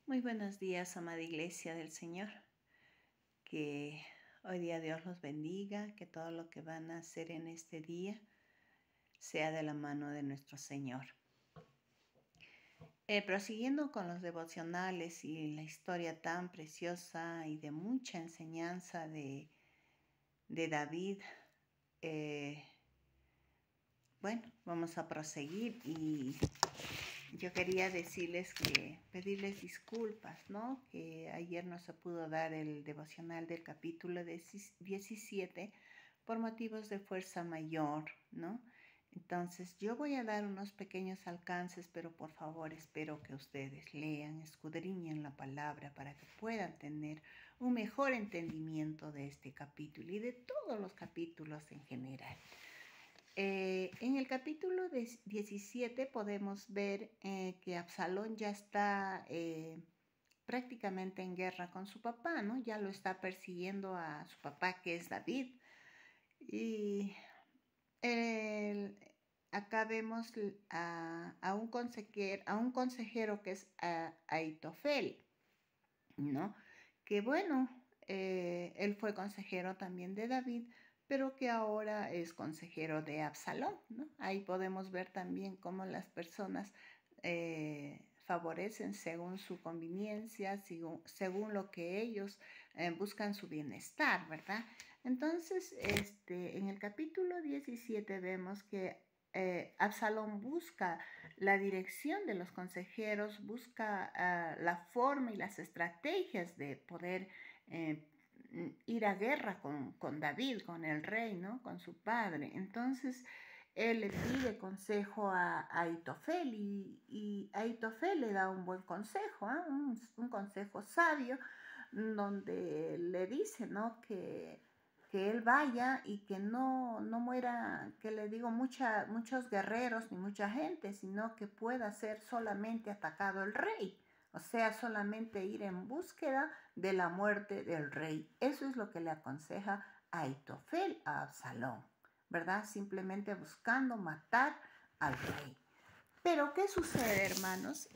Muy buenos días, amada Iglesia del Señor. Que hoy día Dios los bendiga, que todo lo que van a hacer en este día sea de la mano de nuestro Señor. Prosiguiendo con los devocionales y la historia tan preciosa y de mucha enseñanza de David, vamos a proseguir y yo quería pedirles disculpas, ¿no? Que ayer no se pudo dar el devocional del capítulo 17 por motivos de fuerza mayor, ¿no? Entonces yo voy a dar unos pequeños alcances, pero por favor espero que ustedes lean, escudriñen la palabra para que puedan tener un mejor entendimiento de este capítulo y de todos los capítulos en general. En el capítulo 17 podemos ver que Absalón ya está prácticamente en guerra con su papá, ¿no? Ya lo está persiguiendo a su papá, que es David. Y acá vemos a un consejero que es Ahitofel, ¿no? Que bueno, él fue consejero también de David, pero que ahora es consejero de Absalón, ¿no? Ahí podemos ver también cómo las personas favorecen según su conveniencia, según lo que ellos buscan su bienestar, ¿verdad? Entonces, en el capítulo 17 vemos que Absalón busca la dirección de los consejeros, busca la forma y las estrategias de poder ir a guerra con David, con el rey, ¿no? Con su padre. Entonces, él le pide consejo a Ahitofel y Ahitofel le da un buen consejo, ¿eh? un consejo sabio, donde le dice, ¿no? Que él vaya y que no muera, que le digo, muchos guerreros ni mucha gente, sino que pueda ser solamente atacado el rey. O sea, solamente ir en búsqueda de la muerte del rey. Eso es lo que le aconseja Ahitofel a Absalón, ¿verdad? Simplemente buscando matar al rey. Pero, ¿qué sucede, hermanos?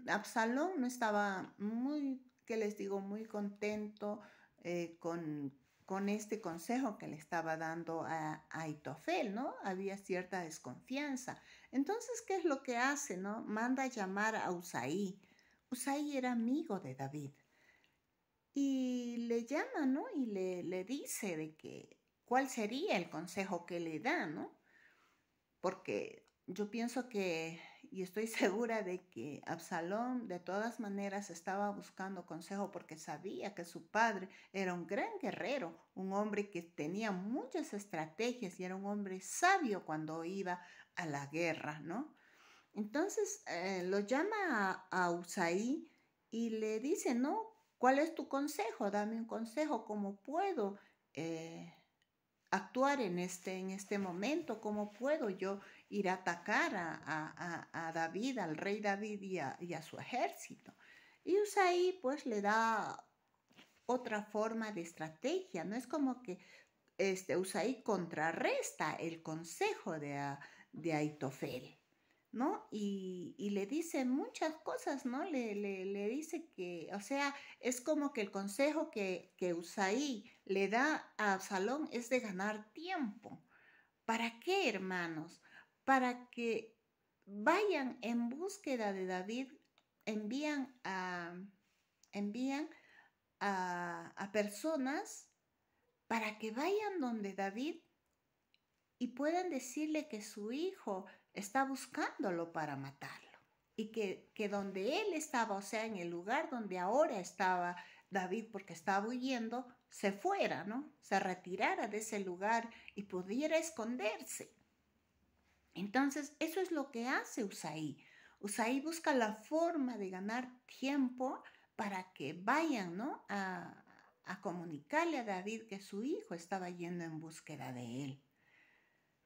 Absalón no estaba muy contento con este consejo que le estaba dando a Ahitofel, ¿no? Había cierta desconfianza. Entonces, ¿qué es lo que hace, no? Manda a llamar a Usaí. Usaí era amigo de David. Y le llama, ¿no? Y le dice de que cuál sería el consejo que le da, ¿no? Porque yo pienso que, y estoy segura de que Absalón de todas maneras estaba buscando consejo porque sabía que su padre era un gran guerrero, un hombre que tenía muchas estrategias y era un hombre sabio cuando iba a la guerra, ¿no? Entonces lo llama a Usaí y le dice, ¿no? ¿Cuál es tu consejo? Dame un consejo, ¿cómo puedo actuar en este momento? ¿Cómo puedo yo ir a atacar a David, al rey David y a su ejército? Y Usaí pues le da otra forma de estrategia, no es como que Usaí contrarresta el consejo de Ahitofel, ¿no? Y le dice muchas cosas, ¿no? Le dice que, o sea, es como que el consejo que Usaí le da a Absalón es de ganar tiempo. ¿Para qué, hermanos? Para que vayan en búsqueda de David, envían a personas para que vayan donde David y puedan decirle que su hijo está buscándolo para matarlo. Y que donde él estaba, o sea, en el lugar donde ahora estaba David, porque estaba huyendo, se fuera, ¿no? Se retirara de ese lugar y pudiera esconderse. Entonces, eso es lo que hace Usaí. Usaí busca la forma de ganar tiempo para que vayan, ¿no? A comunicarle a David que su hijo estaba yendo en búsqueda de él,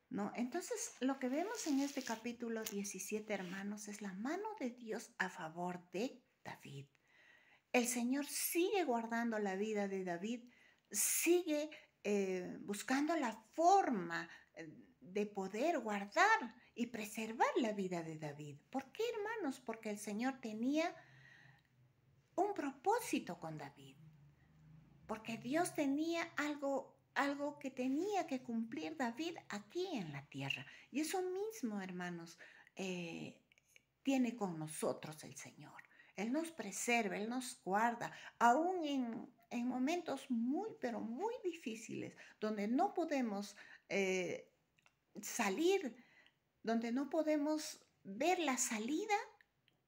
¿no? Entonces, lo que vemos en este capítulo 17, hermanos, es la mano de Dios a favor de David. El Señor sigue guardando la vida de David, sigue buscando la forma de poder guardar y preservar la vida de David. ¿Por qué, hermanos? Porque el Señor tenía un propósito con David, porque Dios tenía algo que tenía que cumplir David aquí en la tierra. Y eso mismo, hermanos, tiene con nosotros el Señor. Él nos preserva, Él nos guarda, aún en momentos muy, pero muy difíciles, donde no podemos salir, donde no podemos ver la salida.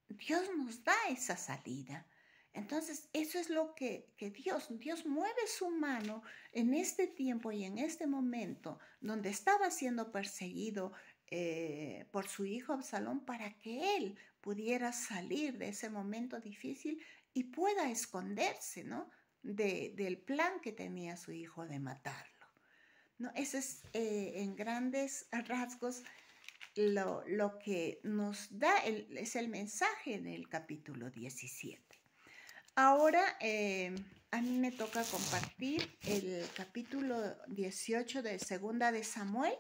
Dios nos da esa salida. Entonces, eso es lo que Dios mueve su mano en este tiempo y en este momento donde estaba siendo perseguido por su hijo Absalón, para que él pudiera salir de ese momento difícil y pueda esconderse, ¿no? Del plan que tenía su hijo de matarlo, ¿no? Ese es en grandes rasgos lo que nos da es el mensaje del capítulo 17. Ahora a mí me toca compartir el capítulo 18 de Segunda de Samuel.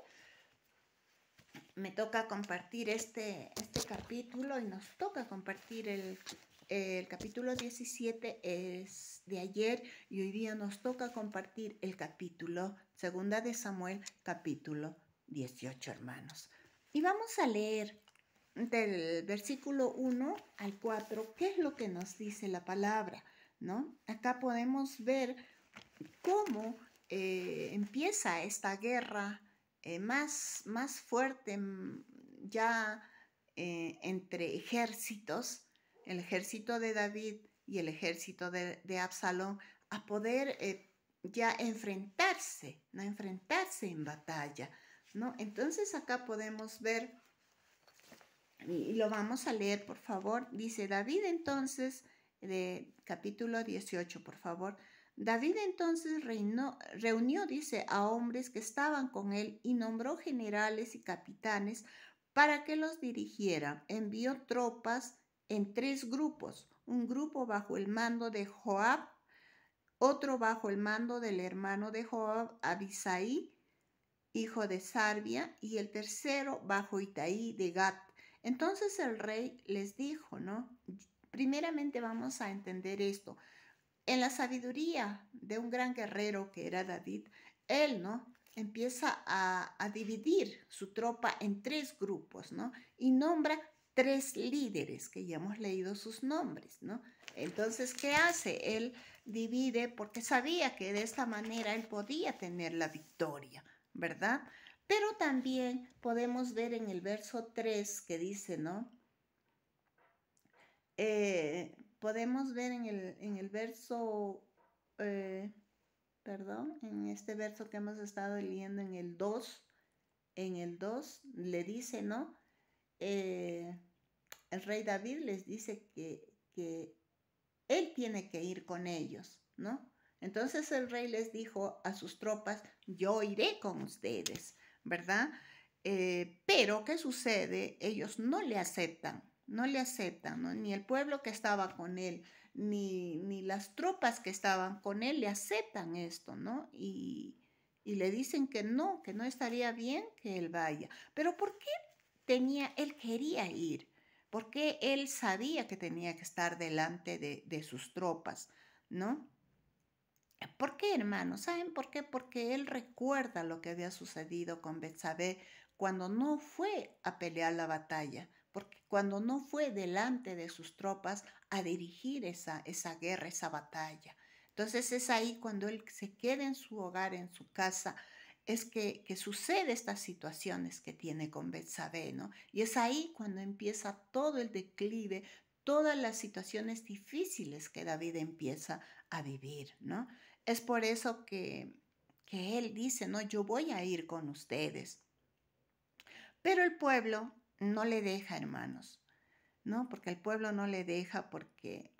Me toca compartir este capítulo, y nos toca compartir el capítulo 17 es de ayer, y hoy día nos toca compartir el capítulo Segunda de Samuel, capítulo 18, hermanos. Y vamos a leer del versículo 1 al 4, ¿qué es lo que nos dice la palabra? ¿No? Acá podemos ver cómo empieza esta guerra más fuerte ya entre ejércitos, el ejército de David y el ejército de Absalón, a poder ya enfrentarse, ¿no? Enfrentarse en batalla, ¿no? Entonces acá podemos ver, y lo vamos a leer, por favor. Dice David entonces, de capítulo 18, por favor. David entonces reunió, dice, a hombres que estaban con él y nombró generales y capitanes para que los dirigieran. Envió tropas en 3 grupos, un grupo bajo el mando de Joab, otro bajo el mando del hermano de Joab, Abisai, hijo de Sarbia, y el tercero bajo Itaí de Gat. Entonces el rey les dijo, ¿no? Primeramente vamos a entender esto. En la sabiduría de un gran guerrero que era David, él, ¿no? Empieza a dividir su tropa en 3 grupos, ¿no? Y nombra 3 líderes, que ya hemos leído sus nombres, ¿no? Entonces, ¿qué hace? Él divide porque sabía que de esta manera él podía tener la victoria, ¿verdad? Pero también podemos ver en el verso 3 que dice, ¿no? Podemos ver en el verso, en este verso que hemos estado leyendo en el 2, le dice, ¿no? El rey David les dice que él tiene que ir con ellos, ¿no? Entonces el rey les dijo a sus tropas, yo iré con ustedes, ¿verdad? Pero, ¿qué sucede? Ellos no le aceptan, ¿no? Ni el pueblo que estaba con él, ni las tropas que estaban con él le aceptan esto, ¿no? Y le dicen que no estaría bien que él vaya. Pero ¿por qué él quería ir? Porque él sabía que tenía que estar delante de sus tropas, ¿no? ¿Por qué, hermanos? ¿Saben por qué? Porque él recuerda lo que había sucedido con Betsabé cuando no fue a pelear la batalla, porque cuando no fue delante de sus tropas a dirigir esa guerra, esa batalla. Entonces es ahí cuando él se queda en su hogar, en su casa, es que sucede estas situaciones que tiene con Betsabé, ¿no? Y es ahí cuando empieza todo el declive, todas las situaciones difíciles que David empieza a vivir, ¿no? Es por eso que él dice, no, yo voy a ir con ustedes. Pero el pueblo no le deja, hermanos, ¿no? Porque el pueblo no le deja porque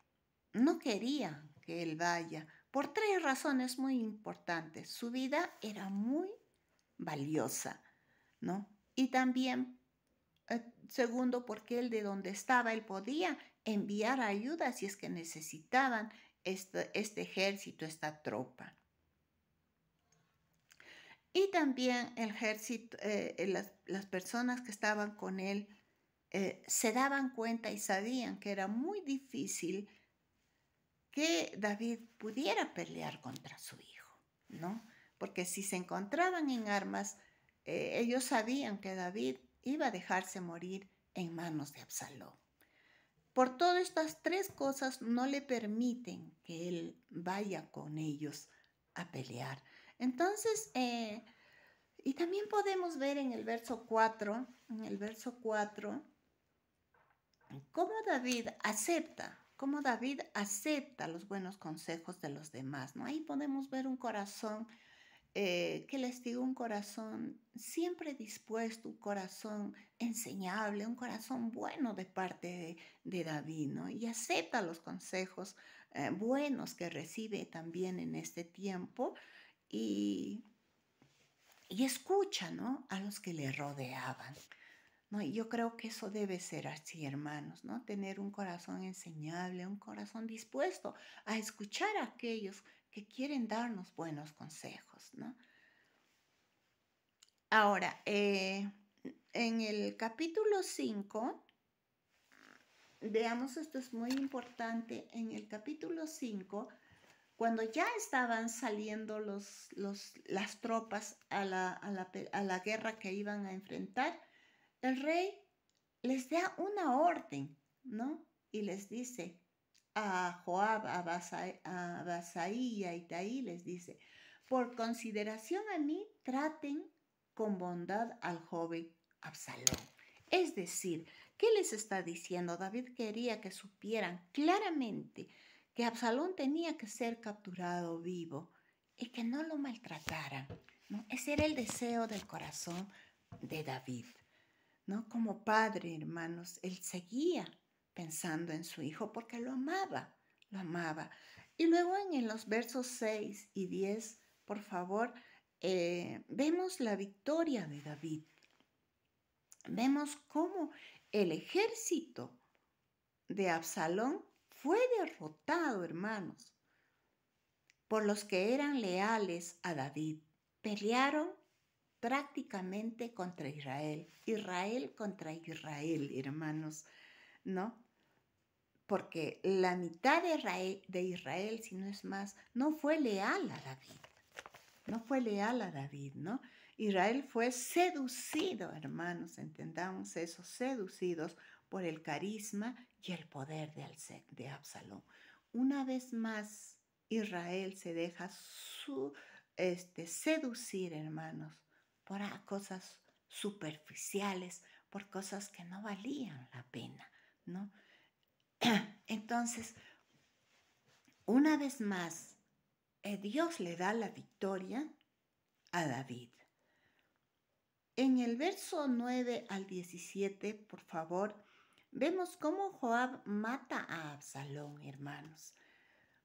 no quería que él vaya, por 3 razones muy importantes. Su vida era muy valiosa, ¿no? Y también, segundo, porque él de donde estaba, él podía enviar ayuda si es que necesitaban este ejército, esta tropa. Y también el ejército, las personas que estaban con él se daban cuenta y sabían que era muy difícil que David pudiera pelear contra su hijo, ¿no? Porque si se encontraban en armas, ellos sabían que David iba a dejarse morir en manos de Absalón. Por todas estas tres cosas no le permiten que él vaya con ellos a pelear. Entonces, y también podemos ver en el verso 4, cómo David acepta los buenos consejos de los demás, ¿no? Ahí podemos ver un corazón, que les digo, un corazón siempre dispuesto, un corazón enseñable, un corazón bueno de parte de David, ¿no? Y acepta los consejos buenos que recibe también en este tiempo y, y escucha, ¿no? A los que le rodeaban. ¿No? Y yo creo que eso debe ser así, hermanos, ¿no? Tener un corazón enseñable, un corazón dispuesto a escuchar a aquellos que quieren darnos buenos consejos, ¿no? Ahora, en el capítulo 5, veamos, esto es muy importante, en el capítulo 5, cuando ya estaban saliendo las tropas a la guerra que iban a enfrentar, el rey les da una orden, ¿no? Y les dice a Joab, a Abasaí y a Itaí, les dice, por consideración a mí, traten con bondad al joven Absalón. Es decir, ¿qué les está diciendo? David quería que supieran claramente que Absalón tenía que ser capturado vivo y que no lo maltrataran, ¿no? Ese era el deseo del corazón de David, ¿no? Como padre, hermanos, él seguía pensando en su hijo porque lo amaba, lo amaba. Y luego en los versos 6 y 10, por favor, vemos la victoria de David. Vemos cómo el ejército de Absalón fue derrotado, hermanos, por los que eran leales a David. Pelearon prácticamente contra Israel, Israel contra Israel, hermanos, ¿no? Porque la mitad de Israel, si no es más, no fue leal a David, no fue leal a David, ¿no? Israel fue seducido, hermanos, entendamos eso, seducidos por el carisma y el poder de Absalón. Una vez más, Israel se deja seducir, hermanos, por cosas superficiales, por cosas que no valían la pena, ¿no? Entonces, una vez más, Dios le da la victoria a David. En el verso 9 al 17, por favor, vemos cómo Joab mata a Absalón, hermanos.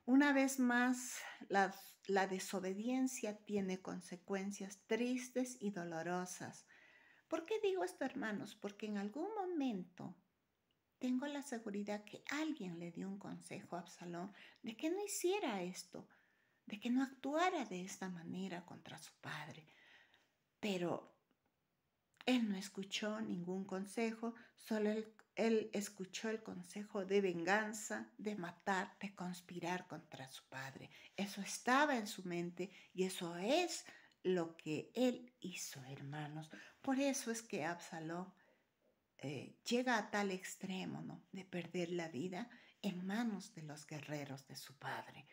Una vez más, la desobediencia tiene consecuencias tristes y dolorosas. ¿Por qué digo esto, hermanos? Porque en algún momento tengo la seguridad que alguien le dio un consejo a Absalón de que no hiciera esto, de que no actuara de esta manera contra su padre. Pero él no escuchó ningún consejo, solo él escuchó el consejo de venganza, de matar, de conspirar contra su padre. Eso estaba en su mente y eso es lo que él hizo, hermanos. Por eso es que Absalón llega a tal extremo, ¿no?, de perder la vida en manos de los guerreros de su padre.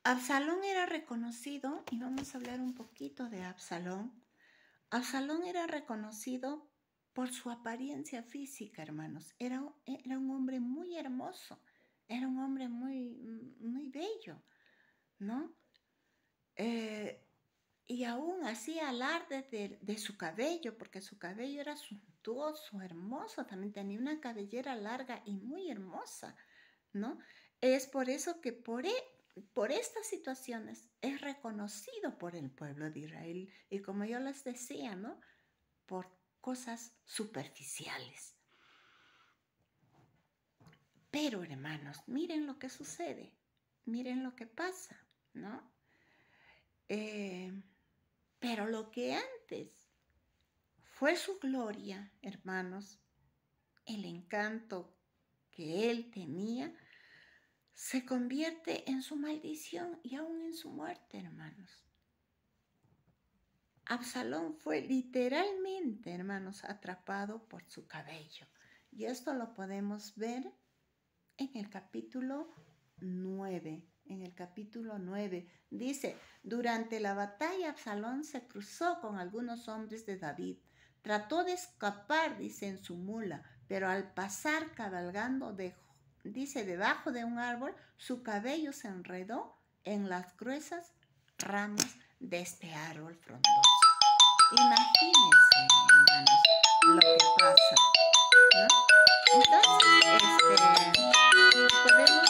Absalón era reconocido, y vamos a hablar un poquito de Absalón. Absalón era reconocido por su apariencia física, hermanos. Era un hombre muy hermoso, era un hombre muy, muy bello, ¿no? Y aún hacía alarde de su cabello, porque su cabello era suntuoso, hermoso, también tenía una cabellera larga y muy hermosa, ¿no? Es por eso que por estas situaciones es reconocido por el pueblo de Israel, y como yo les decía, ¿no?, por cosas superficiales. Pero, hermanos, miren lo que sucede, miren lo que pasa, ¿no? pero lo que antes fue su gloria, hermanos, el encanto que él tenía, se convierte en su maldición y aún en su muerte, hermanos. Absalón fue literalmente, hermanos, atrapado por su cabello. Y esto lo podemos ver en el capítulo 9. En el capítulo 9 dice, durante la batalla Absalón se cruzó con algunos hombres de David. Trató de escapar, dice, en su mula, pero al pasar cabalgando, dice, debajo de un árbol, su cabello se enredó en las gruesas ramas de este árbol frondoso. Imagínense, hermanos, lo que pasa, ¿no? Entonces, podemos